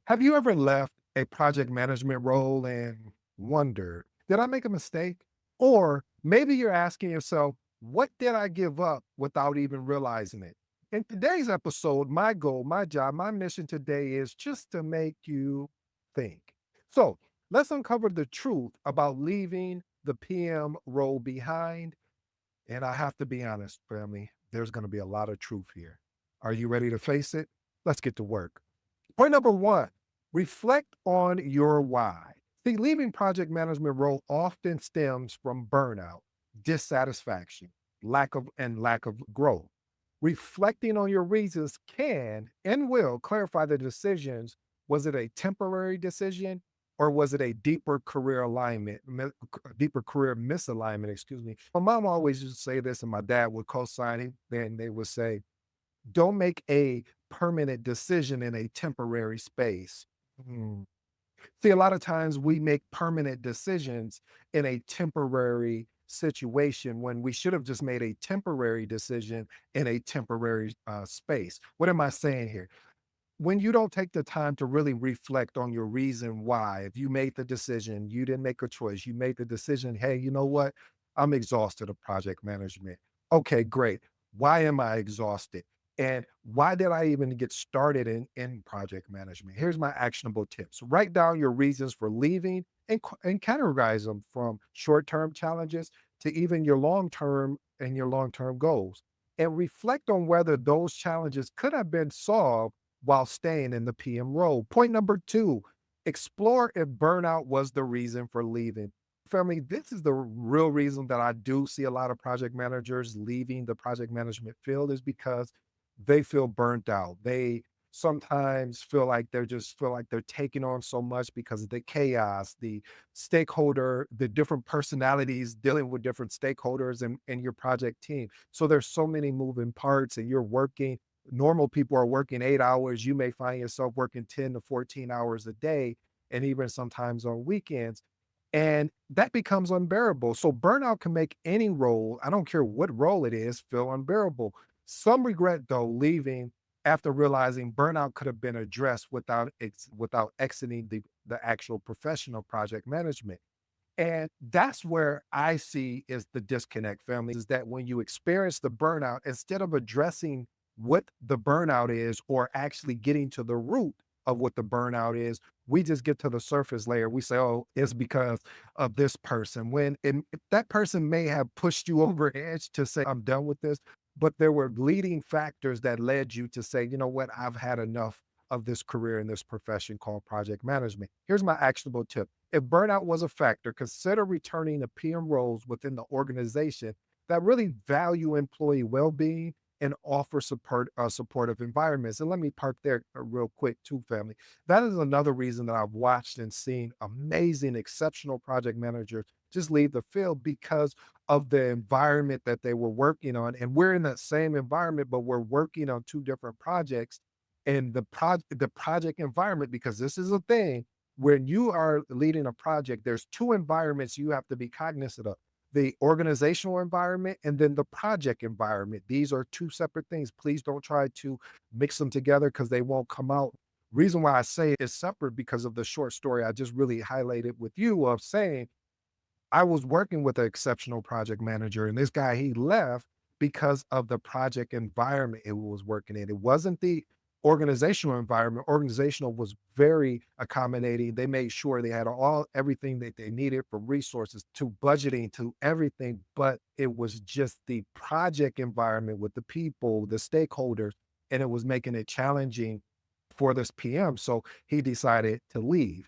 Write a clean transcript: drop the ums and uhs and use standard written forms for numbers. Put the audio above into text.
Have you ever left a project management role and wondered, did I make a mistake? Or maybe you're asking yourself, what did I give up without even realizing it? In today's episode, my goal, my job, my mission today is just to make you think. So let's uncover the truth about leaving the PM role behind. And I have to be honest, family, there's going to be a lot of truth here. Are you ready to face it? Let's get to work. Point number one, reflect on your why. See, leaving project management role often stems from burnout, dissatisfaction, lack of growth. Reflecting on your reasons can and will clarify the decisions. Was it a temporary decision or was it a deeper career alignment, deeper career misalignment? Excuse me. My mom always used to say this, and my dad would co-sign it. Then they would say, don't make a permanent decision in a temporary space. Mm. See, a lot of times we make permanent decisions in a temporary situation when we should have just made a temporary decision in a temporary space. What am I saying here? When you don't take the time to really reflect on your reason why, if you made the decision, you didn't make a choice, you made the decision, hey, you know what? I'm exhausted of project management. Okay, great. Why am I exhausted? And why did I even get started in project management? Here's my actionable tips. Write down your reasons for leaving and categorize them from short-term challenges to even your long-term and your long-term goals. And reflect on whether those challenges could have been solved while staying in the PM role. Point number two, explore if burnout was the reason for leaving. Family, this is the real reason that I do see a lot of project managers leaving the project management field is because they feel burnt out. They sometimes feel like they're taking on so much because of the chaos, the stakeholder, the different personalities dealing with different stakeholders in your project team. So there's so many moving parts and you're working normal people are working 8 hours. You may find yourself working 10 to 14 hours a day, and even sometimes on weekends. And that becomes unbearable. So burnout can make any role, I don't care what role it is, feel unbearable. Some regret though leaving after realizing burnout could have been addressed without exiting the actual professional project management. And that's where I see is the disconnect, family, is that when you experience the burnout, instead of addressing what the burnout is or actually getting to the root of what the burnout is, we just get to the surface layer. We say, oh, it's because of this person. That person may have pushed you over edge to say, I'm done with this, but there were leading factors that led you to say, you know what, I've had enough of this career in this profession called project management. Here's my actionable tip. If burnout was a factor, consider returning to PM roles within the organization that really value employee well-being and offer supportive environments. And let me park there real quick too, family. That is another reason that I've watched and seen amazing, exceptional project managers just leave the field because of the environment that they were working on. And we're in that same environment, but we're working on two different projects. And the project environment, because this is a thing, when you are leading a project, there's two environments you have to be cognizant of, the organizational environment and then the project environment. These are two separate things. Please don't try to mix them together because they won't come out. Reason why I say it's separate because of the short story I just really highlighted with you of saying I was working with an exceptional project manager, and this guy, he left because of the project environment it was working in. It wasn't the organizational environment. Organizational was very accommodating. They made sure they had everything that they needed from resources to budgeting to everything, but it was just the project environment with the people, the stakeholders, and it was making it challenging for this PM. So he decided to leave.